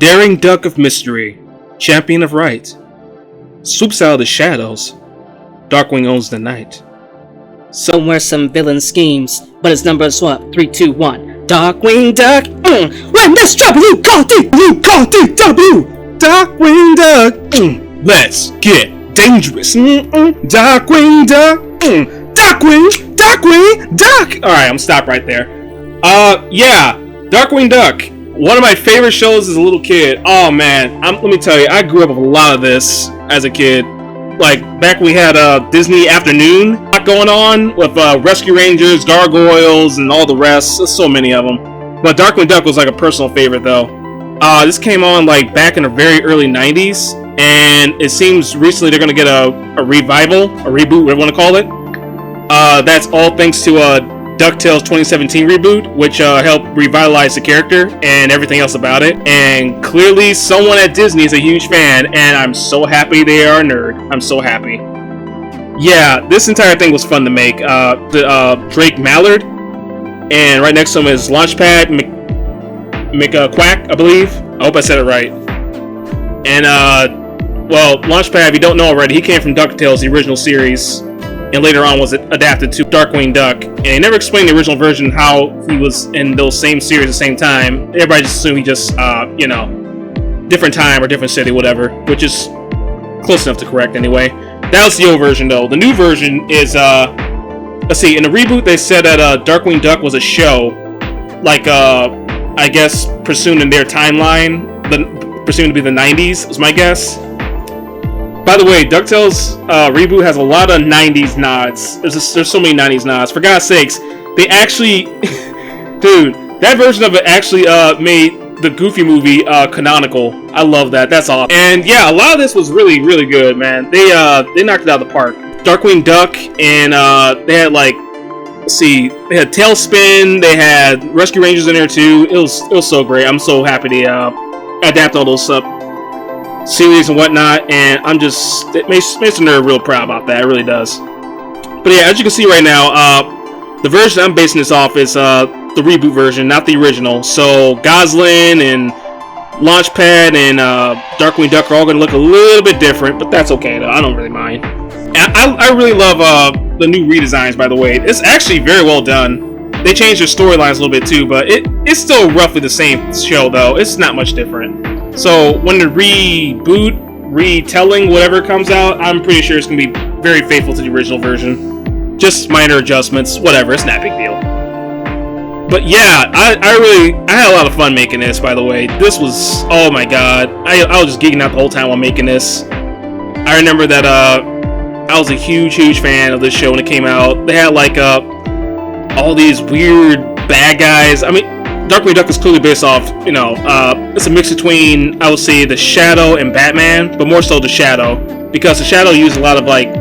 Daring Duck of Mystery, Champion of Right, swoops out of the shadows. Darkwing owns the night. Somewhere some villain schemes, but his number is what? 3, 2, 1. Darkwing Duck! When this trouble you call W! Darkwing Duck! Let's get dangerous! Darkwing Duck! Darkwing Duck! Alright, I'm stop right there. Yeah, Darkwing Duck. One of my favorite shows as a little kid. Oh man, let me tell you, I grew up with a lot of this as a kid. Like back when we had Disney Afternoon going on with Rescue Rangers, Gargoyles, and all the rest. There's so many of them. But Darkwing Duck was like a personal favorite though. This came on like back in the very early 90s, and it seems recently they're gonna get a revival, a reboot, whatever you want to call it. That's all thanks to DuckTales 2017 reboot, which helped revitalize the character and everything else about it. And clearly someone at Disney is a huge fan, and I'm so happy they are a nerd. I'm so happy. Yeah, this entire thing was fun to make. Drake Mallard, and right next to him is Launchpad McQuack, I believe. I hope I said it right. And well, Launchpad, if you don't know already, he came from DuckTales, the original series, and later on was adapted to Darkwing Duck. And he never explained the original version how he was in those same series at the same time. Everybody just assumed he just, different time or different city, whatever, which is close enough to correct anyway. That was the old version though. The new version is, let's see, in the reboot they said that Darkwing Duck was a show, like, I guess, pursuing in their timeline, pursuing to be the 90s, was my guess. By the way, DuckTales reboot has a lot of 90s nods. There's so many 90s nods. For God's sakes, they actually... Dude, that version of it actually made the Goofy movie canonical. I love that. That's awesome. And yeah, a lot of this was really, really good, man. They knocked it out of the park. Darkwing Duck, and they had like... Let's see, they had Tailspin, they had Rescue Rangers in there too. It was so great. I'm so happy to adapt all those series and whatnot, and it makes the nerd real proud about that. It really does. But yeah, as you can see right now, the version I'm basing this off is the reboot version, not the original. So Goslin and Launchpad and Darkwing Duck are all going to look a little bit different, but that's okay though. I don't really mind. And I really love the new redesigns, by the way. It's actually very well done. They changed their storylines a little bit too, but it's still roughly the same show though. It's not much different. So when the reboot, retelling, whatever comes out, I'm pretty sure it's going to be very faithful to the original version. Just minor adjustments, whatever, it's not a big deal. But yeah, I had a lot of fun making this, by the way. This was, oh my god, I was just geeking out the whole time while making this. I remember that I was a huge fan of this show when it came out. They had like all these weird bad guys. I mean, Darkwing Duck is clearly based off, it's a mix between, I would say, the Shadow and Batman, but more so the Shadow, because the Shadow used a lot of like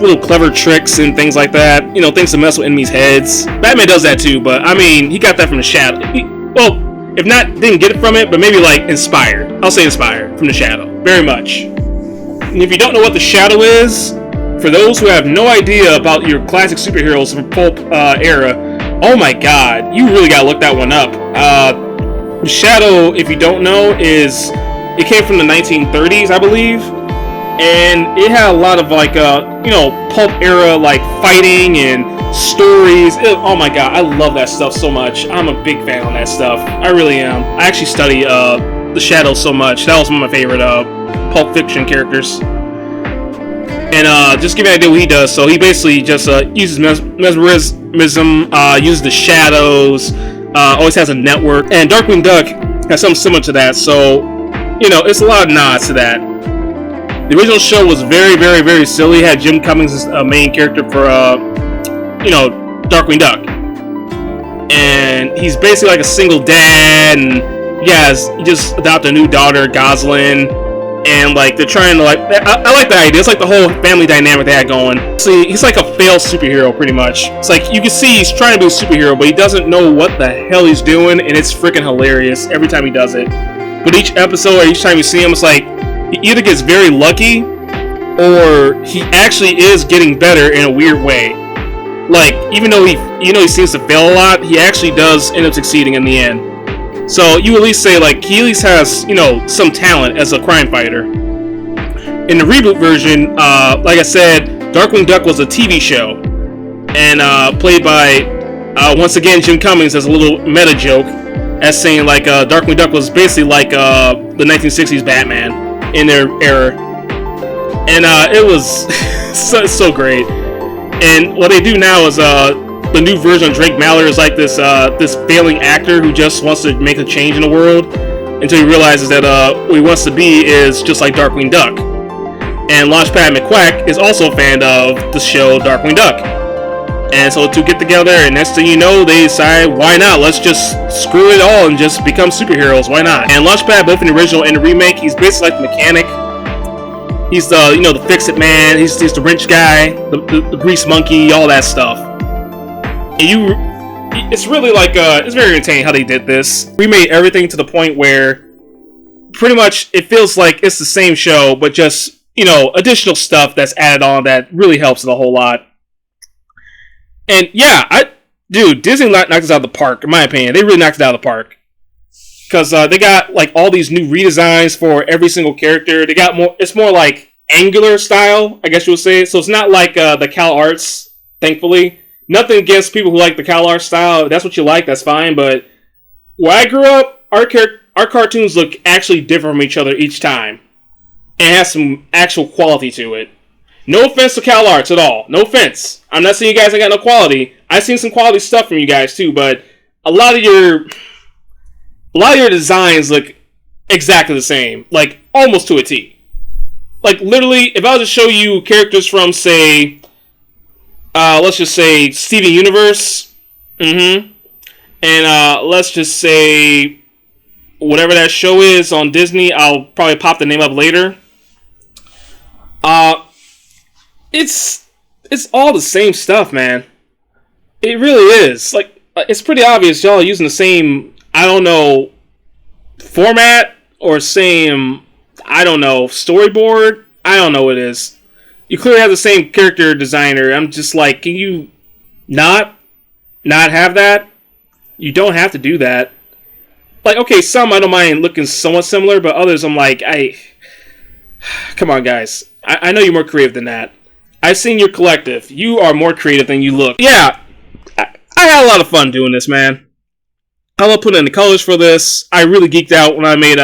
little clever tricks and things like that, things to mess with enemies' heads. Batman does that too, but I mean, he got that from the Shadow. Well, if not, didn't get it from it, but maybe like inspired. I'll say inspired from the Shadow, very much. And if you don't know what the Shadow is, for those who have no idea about your classic superheroes from pulp era, oh my god, you really gotta look that one up. The Shadow, if you don't know, it came from the 1930s, I believe, and it had a lot of like pulp era like fighting and stories. Oh my god, I love that stuff so much. I'm a big fan on that stuff. I really am. I actually study the Shadow so much. That was one of my favorite pulp fiction characters. And just give you an idea what he does. So he basically just uses mesmerism, uses the shadows, always has a network. And Darkwing Duck has something similar to that. So, it's a lot of nods to that. The original show was very, very, very silly. It had Jim Cummings as a main character for, Darkwing Duck. And he's basically like a single dad, and he just adopted a new daughter, Goslin. And like they're trying to like, I like the idea. It's like the whole family dynamic they had going. See, he's like a failed superhero pretty much. It's like you can see he's trying to be a superhero, but he doesn't know what the hell he's doing, and it's freaking hilarious every time he does it. But each episode or each time you see him, it's like he either gets very lucky, or he actually is getting better in a weird way. Like even though he seems to fail a lot, he actually does end up succeeding in the end. So you at least say like he at least has, you know, some talent as a crime fighter. In the reboot version, like I said, Darkwing Duck was a TV show, and played by once again Jim Cummings as a little meta joke, as saying like Darkwing Duck was basically like the 1960s Batman in their era, and it was so great. And what they do now is the new version of Drake Mallard is like this failing actor who just wants to make a change in the world until he realizes that what he wants to be is just like Darkwing Duck. And Launchpad McQuack is also a fan of the show Darkwing Duck. And so to get together, and next thing you know, they decide, why not? Let's just screw it all and just become superheroes. Why not? And Launchpad, both in the original and the remake, he's basically like the mechanic. He's the, you know, the fix-it man. He's the wrench guy, the grease monkey, all that stuff. And it's really like, it's very entertaining how they did this. We made everything to the point where pretty much it feels like it's the same show, but just, you know, additional stuff that's added on that really helps it a whole lot. And yeah, Disney knocked us out of the park, in my opinion. They really knocked it out of the park. Because they got like all these new redesigns for every single character. They got more, it's more like angular style, I guess you would say. So it's not like the Cal Arts, thankfully. Nothing against people who like the Cal Arts style. If that's what you like, that's fine. But where I grew up, our cartoons look actually different from each other each time. And has some actual quality to it. No offense to Cal Arts at all. No offense. I'm not saying you guys ain't got no quality. I've seen some quality stuff from you guys too, but a lot of your designs look exactly the same. Like, almost to a T. Like, literally, if I was to show you characters from, say, let's just say Steven Universe, and let's just say whatever that show is on Disney, I'll probably pop the name up later. It's all the same stuff, man. It really is. Like, it's pretty obvious y'all are using the same, I don't know, format or same, I don't know, storyboard. I don't know what it is. You clearly have the same character designer. I'm just like, can you not have that? You don't have to do that. Like, okay, some I don't mind looking somewhat similar, but others I'm like, come on, guys. I know you're more creative than that. I've seen your collective. You are more creative than you look. Yeah, I had a lot of fun doing this, man. I love putting in the colors for this. I really geeked out when I made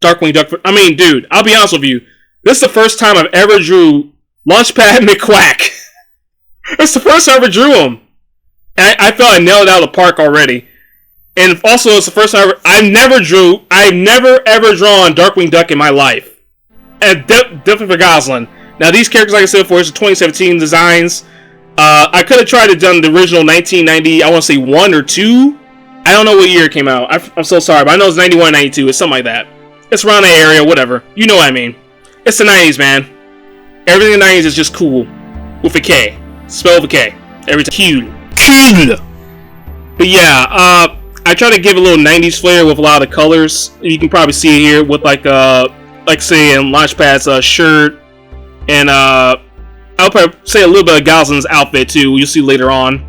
Darkwing Duck. I mean, dude, I'll be honest with you. This is the first time I've ever drew Launchpad McQuack. It's the first time I ever drew him. And I felt I nailed it out of the park already. And also, it's the first time I've never ever drawn Darkwing Duck in my life. And definitely for Goslin. Now, these characters, like I said before, it's 2017 designs. I could have tried to done the original 1990, I want to say 1 or 2. I don't know what year it came out. I'm so sorry, but I know it's 91, 92. It's something like that. It's around that area, whatever. You know what I mean. It's the 90s, man. Everything in the 90s is just cool. With a K. Spell with a K. Every time. Cool. But yeah, I try to give a little 90s flair with a lot of colors. You can probably see it here with like say in Launchpad's shirt. And I'll probably say a little bit of Goslin's outfit too. You'll see later on.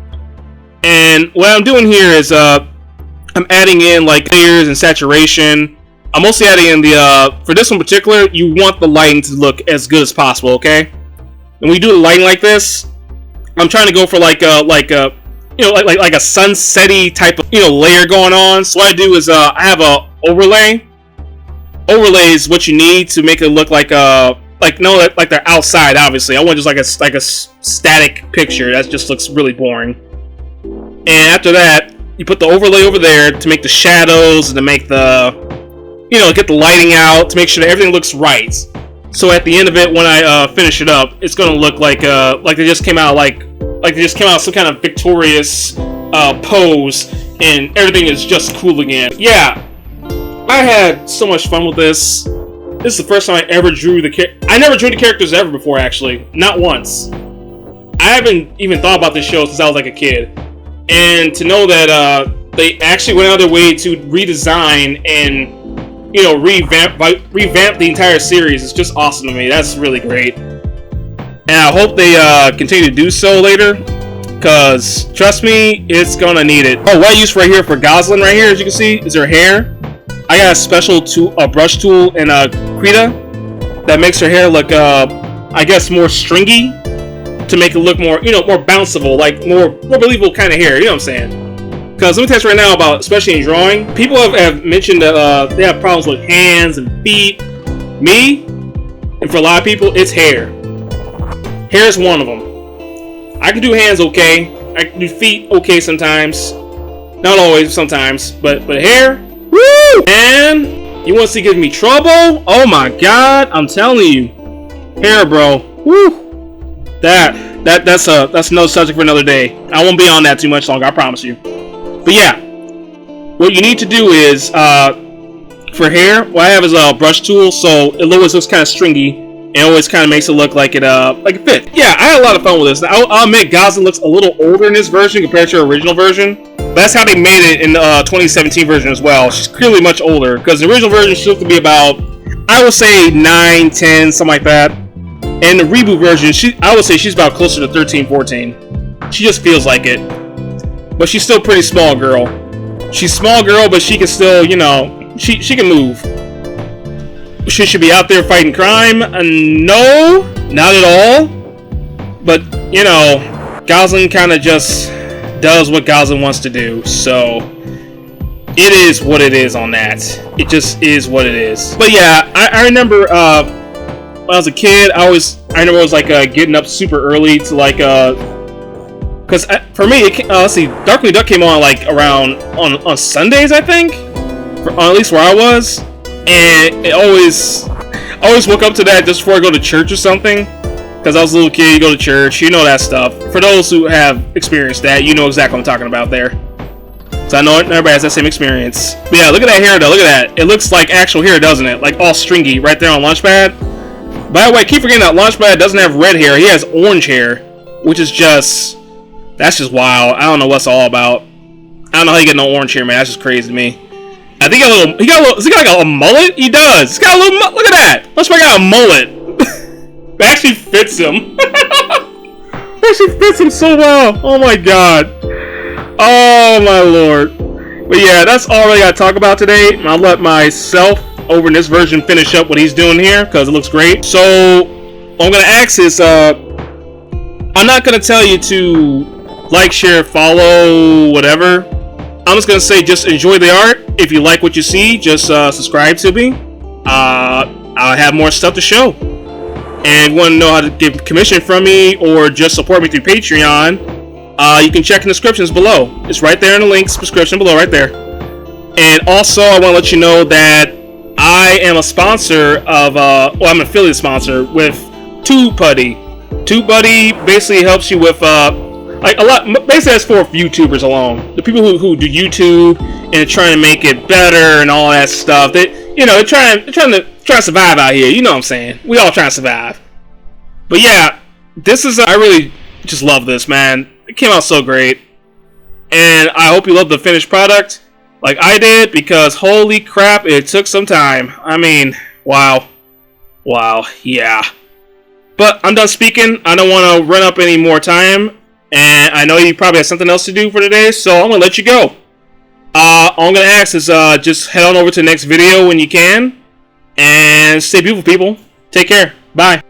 And what I'm doing here is I'm adding in like layers and saturation. I'm mostly adding in the for this one in particular, you want the lighting to look as good as possible, okay? And when you do the lighting like this, I'm trying to go for like a sunset-y type of layer going on. So what I do is I have a overlay. Overlay is what you need to make it look like they're outside. Obviously, I want just like a static picture that just looks really boring. And after that, you put the overlay over there to make the shadows and to make the get the lighting out, to make sure that everything looks right. So at the end of it, when I finish it up, it's gonna look like they just came out of some kind of victorious pose, and everything is just cool again. Yeah, I had so much fun with this. This is the first time I ever drew I never drew the characters ever before, actually. Not once. I haven't even thought about this show since I was like a kid. And to know that they actually went out of their way to redesign and revamp the entire series is just awesome to me. That's really great. And I hope they continue to do so later. Cause trust me, it's gonna need it. Oh, what I use right here for Goslin right here, as you can see, is her hair. I got a special tool, a brush tool in Krita that makes her hair look, I guess, more stringy to make it look more, more bounceable, like more believable kind of hair. You know what I'm saying? Because let me tell you right now about, especially in drawing, people have mentioned that they have problems with hands and feet. Me, and for a lot of people, it's hair. Hair is one of them. I can do hands okay. I can do feet okay sometimes. Not always, sometimes. But hair, woo! And you want to see give me trouble? Oh my god, I'm telling you, hair, bro. Woo! That's another subject for another day. I won't be on that too much longer, I promise you. But yeah, what you need to do is for hair, what I have is a brush tool, so it always looks kind of stringy. It always kind of makes it look like it fits. Yeah, I had a lot of fun with this. I'll admit Goslin looks a little older in this version compared to her original version. But that's how they made it in the 2017 version as well. She's clearly much older. Because the original version she looked to be about, I would say 9, 10, something like that. And the reboot version, I would say she's about closer to 13, 14. She just feels like it. But she's still pretty small girl. She's small girl, but she can still, she can move. She should be out there fighting crime. No, not at all. But, Goslin kind of just does what Goslin wants to do. So, it is what it is on that. It just is what it is. But yeah, I remember when I was a kid, I remember I was like getting up super early to like, because for me, let's see, Darkwing Duck came on like around on Sundays, I think, or at least where I was. And I always woke up to that just before I go to church or something. Because I was a little kid, you go to church, you know that stuff. For those who have experienced that, you know exactly what I'm talking about there. So I know everybody has that same experience. But yeah, look at that hair though, look at that. It looks like actual hair, doesn't it? Like all stringy right there on Launchpad. By the way, I keep forgetting that Launchpad doesn't have red hair, he has orange hair. Which is that's just wild. I don't know what's all about. I don't know how you get no orange hair, man, that's just crazy to me. I think does he got like a mullet? He does. He's got a little look at that. Launchpad got a mullet. It actually fits him. It actually fits him so well. Oh my god. Oh my lord. But yeah, that's all I gotta talk about today. I'll let myself over in this version finish up what he's doing here because it looks great. So what I'm gonna ask is I'm not gonna tell you to like, share, follow, whatever. I'm just gonna say just enjoy the art. If you like what you see, just subscribe to me. I'll have more stuff to show. And if you want to know how to get commission from me or just support me through Patreon, you can check in the descriptions below. It's right there in the links description below, right there. And also, I want to let you know that I am a sponsor of, I'm an affiliate sponsor with TubeBuddy. TubeBuddy basically helps you with like a lot. Basically, that's for YouTubers alone. The people who do YouTube and trying to make it better and all that stuff. They're trying to survive out here. You know what I'm saying? We all trying to survive. But yeah, this is I really just love this, man. It came out so great, and I hope you love the finished product like I did because holy crap, it took some time. I mean, wow, yeah. But I'm done speaking. I don't want to run up any more time. And I know you probably have something else to do for today, so I'm going to let you go. All I'm going to ask is just head on over to the next video when you can. And stay beautiful, people. Take care. Bye.